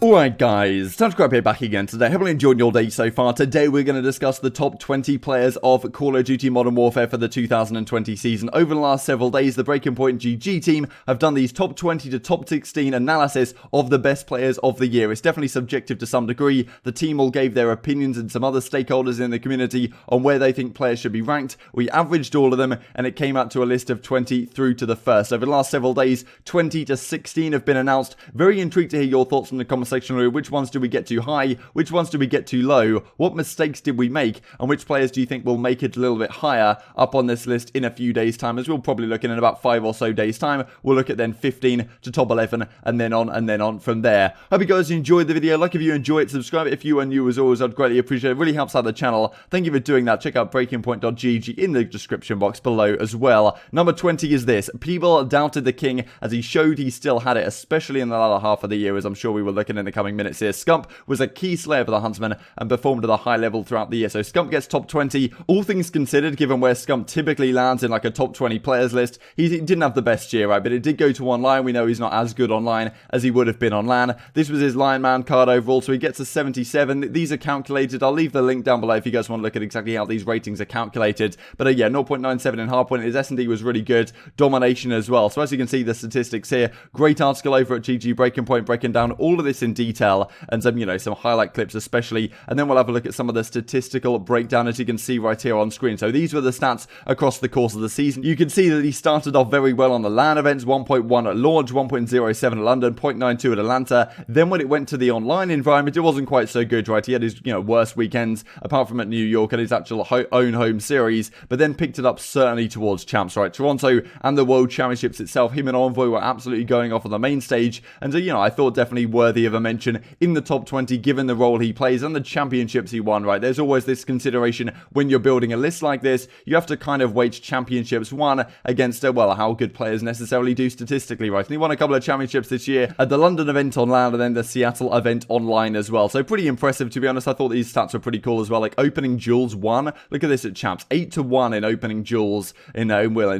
Alright guys, time to grab here back again today. Hope you enjoyed your day so far. Today we're going to discuss the top 20 players of Call of Duty Modern Warfare for the 2020 season. Over the last several days, the Breaking Point GG team have done these top 20 to top 16 analysis of the best players of the year. It's definitely subjective to some degree. The team all gave their opinions and some other stakeholders in the community on where they think players should be ranked. We averaged all of them and it came out to a list of 20 through to the first. Over the last several days, 20 to 16 have been announced. Very intrigued to hear your thoughts in the comment section. Which ones do we get too high? Which ones do we get too low? What mistakes did we make? And which players do you think will make it a little bit higher up on this list in a few days' time? As we'll probably look in about 5 or so days' time. We'll look at then 15 to top 11 and then on from there. Hope you guys enjoyed the video. Like if you enjoy it, subscribe if you are new as always. I'd greatly appreciate it. It really helps out the channel. Thank you for doing that. Check out breakingpoint.gg in the description box below as well. Number 20 is this. People doubted the King as he showed he still had it, especially in the latter half of the year, as I'm sure we will look at in the coming minutes here. Scump was a key slayer for the Huntsmen and performed at a high level throughout the year. So Scump gets top 20. All things considered, given where Scump typically lands in like a top 20 players list, he didn't have the best year, right? But it did go to online. We know he's not as good online as he would have been on LAN. This was his Lion Man card overall, so he gets a 77. These are calculated. I'll leave the link down below if you guys want to look at exactly how these ratings are calculated. But yeah, 0.97 in hardpoint. His S&D was really good. Domination as well. So as you can see, the statistics here. Great article over at GG Breaking Point breaking down all of this in detail and some, you know, some highlight clips especially. And then we'll have a look at some of the statistical breakdown as you can see right here on screen. So these were the stats across the course of the season. You can see that he started off very well on the LAN events. 1.1 at launch, 1.07 at London, 0.92 at Atlanta. Then when it went to the online environment, it wasn't quite so good, right? He had his, worst weekends apart from at New York at his actual own home series, but then picked it up certainly towards champs, right? Toronto and the World Championships itself, him and Envoy were absolutely going off on the main stage. And I thought definitely worthy of a mention in the top 20 given the role he plays and the championships he won, right? There's always this consideration when you're building a list like this. You have to kind of weight championships won against, how good players necessarily do statistically, right? And he won a couple of championships this year at the London event on LAN and then the Seattle event online as well. So pretty impressive, to be honest. I thought these stats were pretty cool as well. Like opening duels 1. Look at this at champs. 8-1 in opening duels in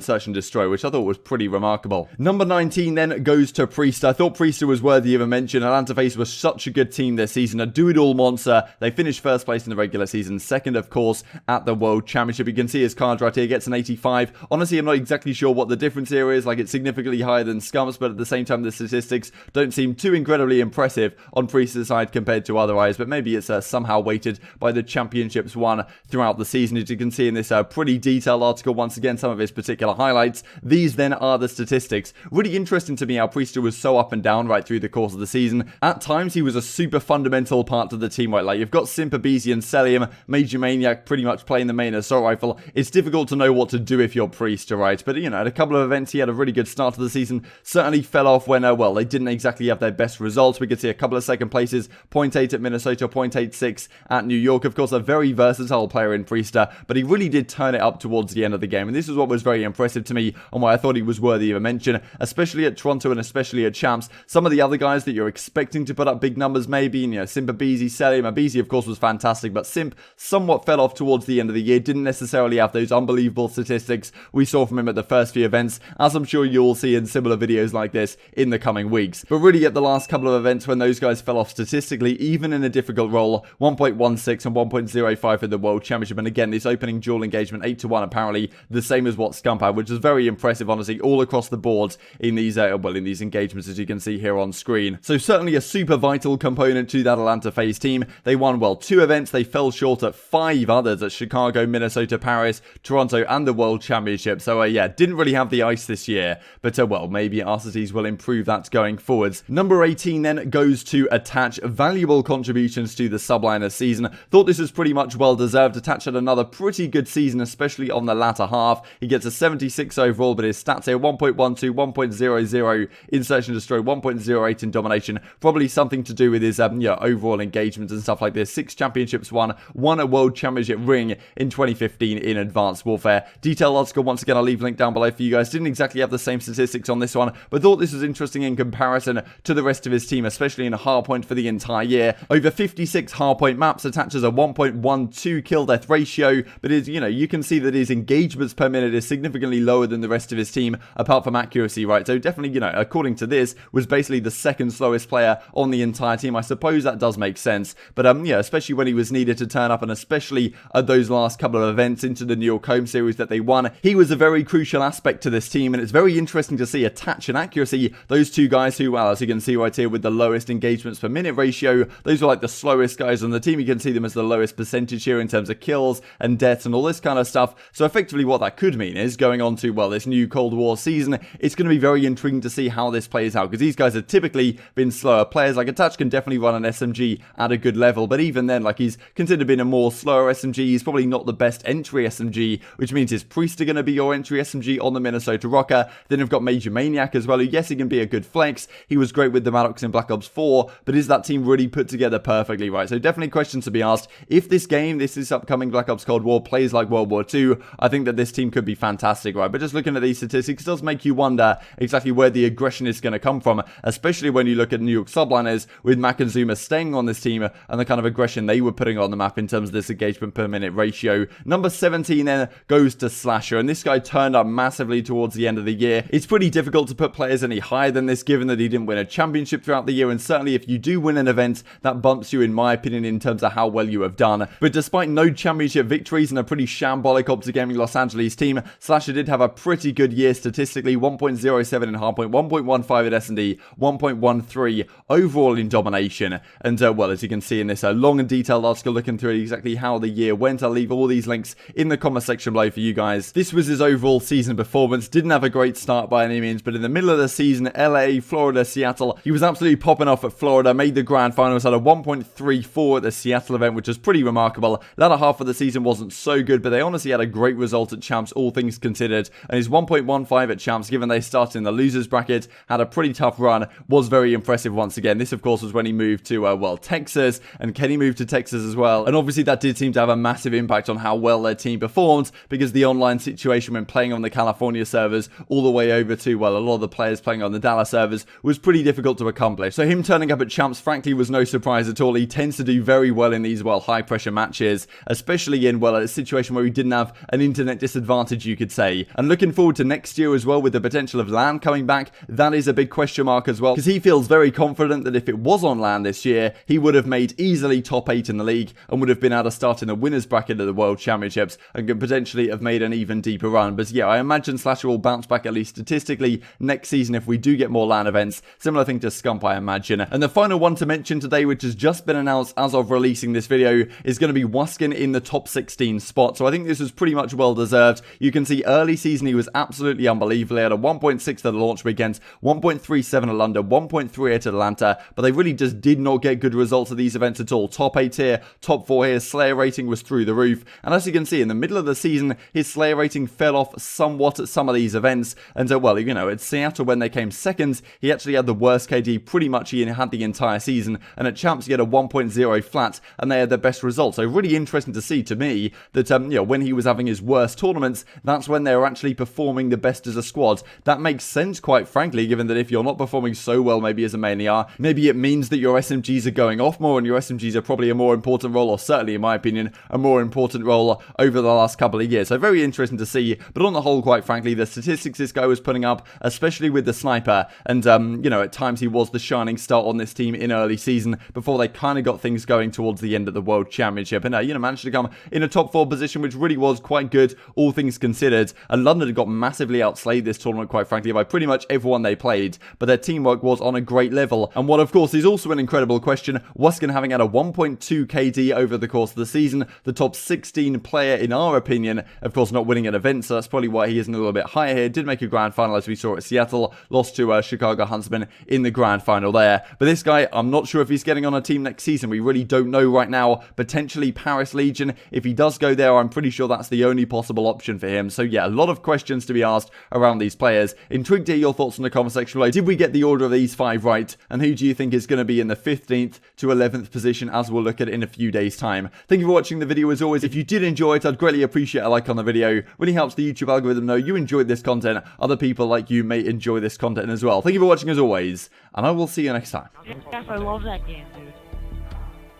Search and Destroy, which I thought was pretty remarkable. Number 19 then goes to Priest. I thought Priest was worthy of a mention. Atlanta FaZe was such a good team this season. A do-it-all monster. They finished first place in the regular season. Second, of course, at the World Championship. You can see his card right here. Gets an 85. Honestly, I'm not exactly sure what the difference here is. Like, it's significantly higher than Scump's, but at the same time, the statistics don't seem too incredibly impressive on Priest's side compared to otherwise. But maybe it's somehow weighted by the championships won throughout the season. As you can see in this pretty detailed article, once again, some of his particular highlights. These then are the statistics. Really interesting to me how Priest was so up and down right through the course of the season. At times, he was a super fundamental part of the team, right? Like, you've got Simp, Abezy, and Celium, Major Maniac pretty much playing the main assault rifle. It's difficult to know what to do if you're Priest, right? But, at a couple of events, he had a really good start to the season. Certainly fell off when, they didn't exactly have their best results. We could see a couple of second places, 0.8 at Minnesota, 0.86 at New York. Of course, a very versatile player in Priester, but he really did turn it up towards the end of the game. And this is what was very impressive to me and why I thought he was worthy of a mention, especially at Toronto and especially at champs. Some of the other guys that you're expecting to put up big numbers, maybe, Simp, Abezy, Celium. Abezy, of course, was fantastic, but Simp somewhat fell off towards the end of the year. Didn't necessarily have those unbelievable statistics we saw from him at the first few events, as I'm sure you'll see in similar videos like this in the coming weeks. But really at the last couple of events when those guys fell off statistically, even in a difficult role, 1.16 and 1.05 in the World Championship. And again, this opening duel engagement, 8-1 apparently, the same as what Scump had, which is very impressive, honestly, all across the board in these, in these engagements, as you can see here on screen. So certainly a super vital component to that Atlanta FaZe team. They won, 2 events. They fell short at 5 others at Chicago, Minnesota, Paris, Toronto, and the World Championship. So, yeah, didn't really have the ice this year, but, maybe Arcities will improve that going forwards. Number 18 then goes to Attach. Valuable contributions to the subliner season. Thought this was pretty much well deserved. Attach had another pretty good season, especially on the latter half. He gets a 76 overall, but his stats here, 1.12, 1.00 in Search and Destroy, 1.08 in Domination. Probably something to do with his, overall engagements and stuff like this. 6 championships won a World Championship ring in 2015 in Advanced Warfare. Detailed article, once again, I'll leave a link down below for you guys. Didn't exactly have the same statistics on this one, but thought this was interesting in comparison to the rest of his team, especially in hardpoint for the entire year. Over 56 hardpoint maps, attaches a 1.12 kill death ratio, but is, you can see that his engagements per minute is significantly lower than the rest of his team, apart from accuracy, right? So definitely, according to this, was basically the second slowest player on the entire team. I suppose that does make sense. But yeah, especially when he was needed to turn up, and especially at those last couple of events into the New York home series that they won, he was a very crucial aspect to this team, and it's very interesting to see attach and accuracy. Those two guys who, well, as you can see right here with the lowest engagements per minute ratio, those are like the slowest guys on the team. You can see them as the lowest percentage here in terms of kills and deaths and all this kind of stuff. So effectively what that could mean is going on to, well, this new Cold War season, it's going to be very intriguing to see how this plays out, because these guys have typically been slower players. Like Attach can definitely run an SMG at a good level, but even then, like, he's considered being a more slower SMG. He's probably not the best entry SMG, which means his Priest are going to be your entry SMG on the Minnesota Rocker. Then you've got Major Maniac as well, who, yes, he can be a good flex. He was great with the Maddox in Black Ops 4, but is that team really put together perfectly, right? So definitely questions to be asked. If this game, this upcoming Black Ops Cold War, plays like World War II, I think that this team could be fantastic, right? But just looking at these statistics does make you wonder exactly where the aggression is going to come from, especially when you look at New York Subliners with Mac and Zuma staying on this team and the kind of aggression they were putting on the map in terms of this engagement per minute ratio. Number 17 then goes to Slasher, and this guy turned up massively towards the end of the year. It's pretty difficult to put players any higher than this, given that he didn't win a championship throughout the year, and certainly if you do win an event, that bumps you, in my opinion, in terms of how well you have done. But despite no championship victories and a pretty shambolic Optic Gaming Los Angeles team, Slasher did have a pretty good year statistically. 1.07 in hardpoint, 1.15 at S&D, 1.13 overall in domination. And well, as you can see in this long and detailed article looking through exactly how the year went, I'll leave all these links in the comment section below for you guys. This was his overall season performance. Didn't have a great start by any means, but in the middle of the season, LA, Florida, Seattle, he was absolutely popping off at Florida, made the grand finals, had a 1.34 at the Seattle event, which was pretty remarkable. Latter half of the season wasn't so good, but they honestly had a great result at Champs, all things considered, and his 1.15 at Champs, given they started in the losers bracket, had a pretty tough run, was very impressive once again. This, of course, was when he moved to, well, Texas, and Kenny moved to Texas as well, and obviously that did seem to have a massive impact on how well their team performed, because the online situation when playing on the California servers all the way over to, well, a lot of the players playing on the Dallas servers was pretty difficult to accomplish. So him turning up at Champs, frankly, was no surprise at all. He tends to do very well in these, well, high pressure matches, especially in, well, a situation where he didn't have an internet disadvantage, you could say. And looking forward to next year as well, with the potential of LAN coming back, that is a big question mark as well, because he feels very confident that if it was on LAN this year, he would have made easily top 8 in the league and would have been able to start in the winners bracket of the World Championships and could potentially have made an even deeper run. But yeah, I imagine Slasher will bounce back at least statistically next season if we do get more LAN events. Similar thing to Scump, I imagine. And the final one to mention today, which has just been announced as of releasing this video, is going to be Waskin in the top 16 spot. So I think this was pretty much well deserved. You can see early season he was absolutely unbelievable. He had a 1.6 at the launch weekend, 1.37 at London, 1.38 at Atlanta, but they really just did not get good results at these events at all. Top 8 here, top 4 here, Slayer rating was through the roof, and as you can see in the middle of the season, his Slayer rating fell off somewhat at some of these events, and so, well, you know, at Seattle when they came second, he actually had the worst KD pretty much he had the entire season, and at Champs he had a 1.0 flat, and they had their best results. So really interesting to see, to me, that, you know, when he was having his worst tournaments, that's when they were actually performing the best as a squad. That makes sense, quite frankly, given that if you're not performing so well maybe as a main ER, maybe it means that your SMGs are going off more, and your SMGs are probably a more important role, or certainly in my opinion, a more important role over the last couple of years. So very interesting to see, but on the whole, quite frankly, the statistics this guy was putting up, especially with the sniper, and you know, at times he was the shining star on this team in early season before they kind of got things going towards the end of the World Championship, and you know, managed to come in a top 4 position, which really was quite good, all things considered. And London had got massively outslayed this tournament, quite frankly, by pretty much everyone they played, but their teamwork was on a great level. And what, of course, is also an incredible question, Waskin having had a 1.2 KD over the course of the season, the top 16 player in our opinion, of course not winning an event, so that's probably why he isn't a little bit higher here. Did make a grand final as we saw at Seattle, lost to Chicago Huntsmen in the grand final there. But this guy, I'm not sure if he's getting on a team next season. We really don't know right now. Potentially Paris Legion. If he does go there, I'm pretty sure that's the only possible option for him. So yeah, a lot of questions to be asked around these players. Intrigued to hear your thoughts in the comment section below. Did we get the order of these 5 right? And who do you think is going to be in the 15th to 11th position, as we'll look at it in a few days' time? Thank you for watching the video as always. If you did enjoy it, I'd greatly appreciate a like on the video. Really helps the YouTube algorithm know you enjoyed this content. Other people like you may enjoy this content as well. Thank you for watching as always, and I will see you next time. Yes, I love that game, dude.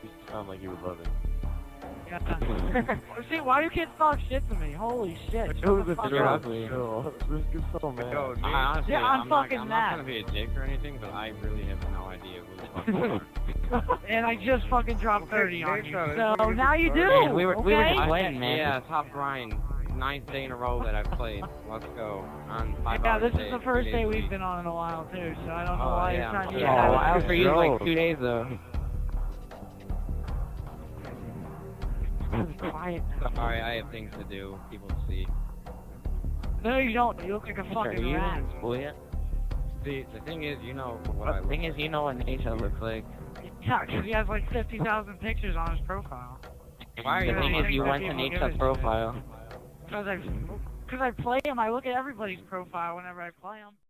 You sound like you would love it. See, why do kids talk shit to me? Holy shit. It was a joke. This is so mad. Yo, honestly, Yeah, I'm fucking I'm mad. not trying to be a dick or anything, but I really have no idea who the fuck And I just fucking dropped 30 on you. Nathan, So now you do. Man, we were okay? just playing, man. Yeah, top grind. 9th day in a row that I've played. Let's go. On 5 Yeah, hours this a is day, the first 3 day days a we've week. been on in a while too, so I don't know Oh, why yeah, you're trying to I'm get Oh, out wow, of for it. you, like 2 days though. Quiet now. Sorry, I have things to do. People to see. No, you don't. You look like a fucking rat. See, the thing is, you know what I The look thing is, you know what Nisha looks like. Yeah, 'cause he has like 50,000 pictures on his profile. Why are The you thing is, you People went to give Nisha's a profile. Because I play him. I look at everybody's profile whenever I play him.